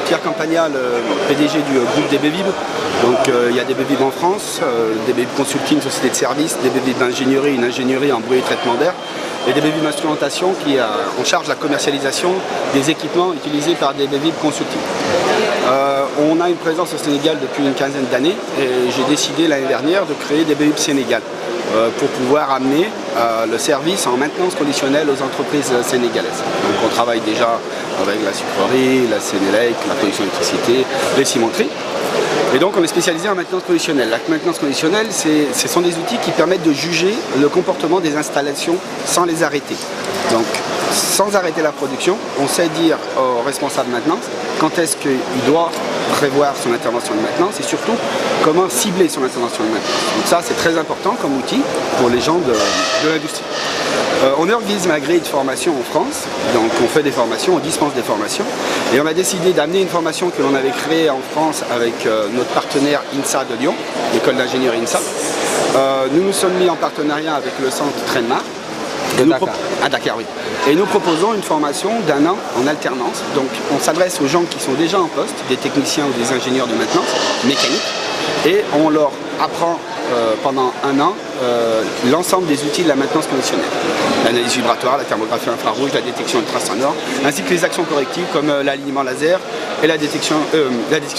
Pierre Campagnat, le PDG du groupe DB Vib. Donc il y a DB Vib en France, DB Vib Consulting, société de services, DB Vib ingénierie, une ingénierie en bruit et traitement d'air, et DB Vib Instrumentation qui a en charge la commercialisation des équipements utilisés par DB Vib Consulting. On a une présence au Sénégal depuis une quinzaine d'années et j'ai décidé l'année dernière de créer DB Vib Sénégal pour pouvoir amener le service en maintenance conditionnelle aux entreprises sénégalaises. Donc on travaille déjà avec la sucrerie, la Sénélec, la production d'électricité, les cimenteries. Et donc on est spécialisé en maintenance conditionnelle. La maintenance conditionnelle, ce sont des outils qui permettent de juger le comportement des installations sans les arrêter. Donc sans arrêter la production, on sait dire au responsable maintenance quand est-ce qu'il doit prévoir son intervention de maintenance et surtout comment cibler son intervention de maintenance. Donc ça c'est très important comme outil pour les gens de l'industrie. On organise ma grille de formation en France, donc on fait des formations, on dispense des formations et on a décidé d'amener une formation que l'on avait créée en France avec notre partenaire INSA de Lyon, l'école d'ingénierie INSA. Nous nous sommes mis en partenariat avec le centre Trainmar à Dakar, oui. Et nous proposons une formation d'1 an en alternance. Donc on s'adresse aux gens qui sont déjà en poste, des techniciens ou des ingénieurs de maintenance mécanique, et on leur apprend pendant 1 an l'ensemble des outils de la maintenance conditionnelle. L'analyse vibratoire, la thermographie infrarouge, la détection ultrasonore, ainsi que les actions correctives comme l'alignement laser et la détection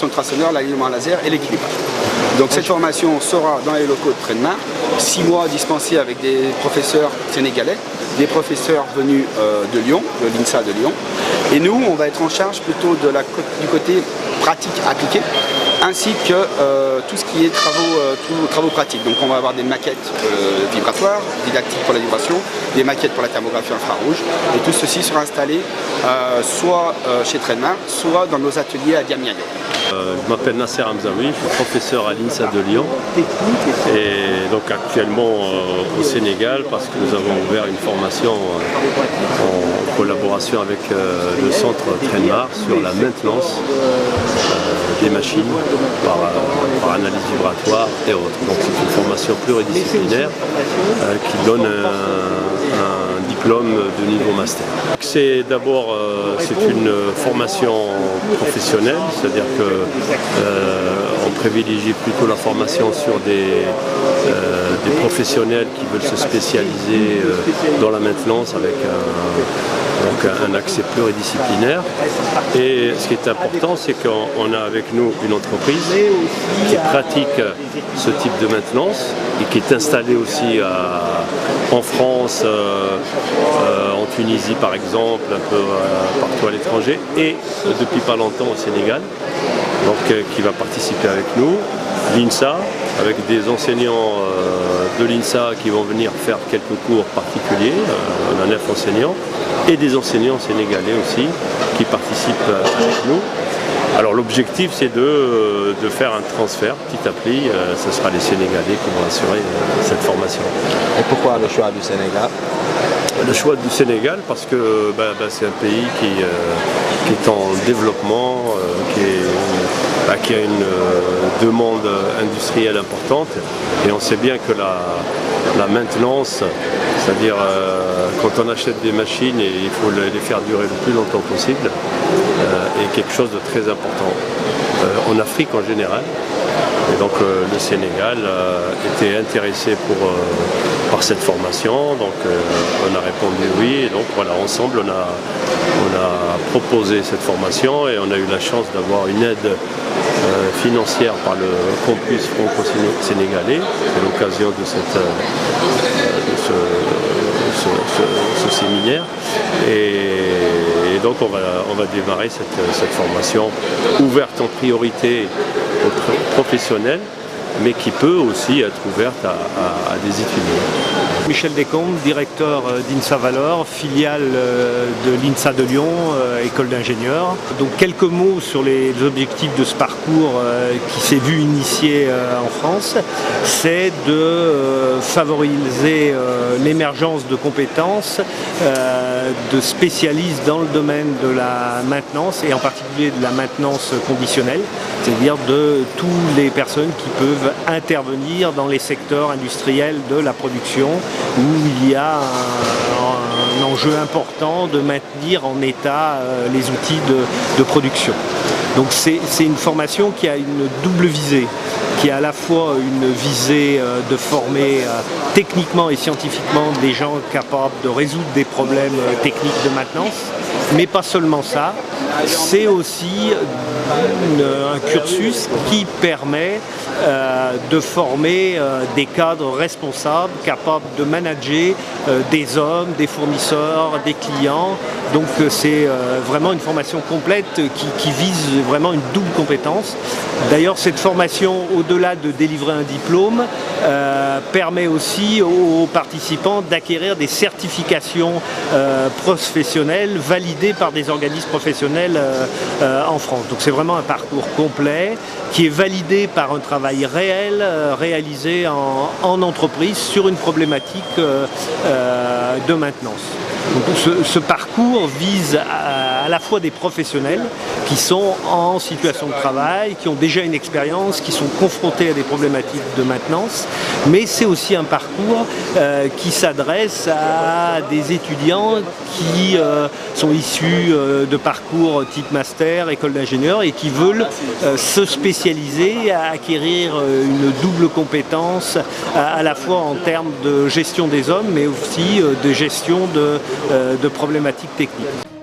ultrasonore, l'alignement laser et l'équilibrage. Donc cette formation sera dans les locaux de Trainmar, 6 mois dispensés avec des professeurs sénégalais, des professeurs venus de Lyon, de l'INSA de Lyon. Et nous, on va être en charge plutôt du côté pratique appliqué, ainsi que tout ce qui est travaux pratiques. Donc on va avoir des maquettes vibratoires, didactiques pour la vibration, des maquettes pour la thermographie infrarouge, et tout ceci sera installé soit chez Trainmar, soit dans nos ateliers à Diamniadio. Je m'appelle Nasser Hamzaoui, je suis professeur à l'INSA de Lyon et donc actuellement au Sénégal parce que nous avons ouvert une formation en collaboration avec le centre Trainmar sur la maintenance des machines par analyse vibratoire et autres. Donc c'est une formation pluridisciplinaire qui donne un diplôme de niveau master. C'est d'abord une formation professionnelle, c'est-à-dire que on privilégie plutôt la formation sur des professionnels qui veulent se spécialiser dans la maintenance avec un accès pluridisciplinaire. Et ce qui est important, c'est qu'on a avec nous une entreprise qui pratique ce type de maintenance et qui est installée aussi en France, en Tunisie par exemple, un peu partout à l'étranger, et depuis pas longtemps au Sénégal, donc qui va participer avec nous, l'INSA, avec des enseignants de l'INSA qui vont venir faire quelques cours particuliers, on a 9 enseignants, et des enseignants sénégalais aussi qui participent avec nous. Alors l'objectif c'est de faire un transfert petit à petit, ce sera les Sénégalais qui vont assurer cette formation. Et pourquoi le choix du Sénégal? Le choix du Sénégal parce que c'est un pays qui est en développement, qui a une demande industrielle importante et on sait bien que la maintenance, c'est-à-dire quand on achète des machines, il faut les faire durer le plus longtemps possible, est quelque chose de très important en Afrique en général. Et donc le Sénégal était intéressé par cette formation, donc on a répondu oui, et donc voilà, ensemble on a proposé cette formation et on a eu la chance d'avoir une aide financière par le campus franco-sénégalais, c'est l'occasion de ce séminaire. Et donc on va démarrer cette formation ouverte en priorité aux professionnels, mais qui peut aussi être ouverte à des étudiants. Michel Descombes, directeur d'INSA Valor, filiale de l'INSA de Lyon, école d'ingénieurs. Donc quelques mots sur les objectifs de ce parcours qui s'est vu initié en France, c'est de favoriser l'émergence de compétences de spécialistes dans le domaine de la maintenance et en particulier de la maintenance conditionnelle, c'est-à-dire de toutes les personnes qui peuvent intervenir dans les secteurs industriels de la production où il y a un enjeu important de maintenir en état les outils de production. Donc c'est une formation qui a une double visée, qui a à la fois une visée de former techniquement et scientifiquement des gens capables de résoudre des problèmes techniques de maintenance, mais pas seulement ça, c'est aussi un cursus qui permet de former des cadres responsables, capables de manager des hommes, des fournisseurs, des clients. Donc c'est vraiment une formation complète qui vise vraiment une double compétence. D'ailleurs, cette formation, au-delà de délivrer un diplôme, permet aussi aux participants d'acquérir des certifications professionnelles validées par des organismes professionnels en France. Donc c'est vraiment un parcours complet qui est validé par un travail réel réalisé en entreprise sur une problématique de maintenance. Donc ce parcours vise à la fois des professionnels qui sont en situation de travail, qui ont déjà une expérience, qui sont confrontés à des problématiques de maintenance, mais c'est aussi un parcours qui s'adresse à des étudiants qui sont issus de parcours type master, école d'ingénieur et qui veulent se spécialiser, à acquérir une double compétence à la fois en termes de gestion des hommes, mais aussi de gestion de problématiques techniques.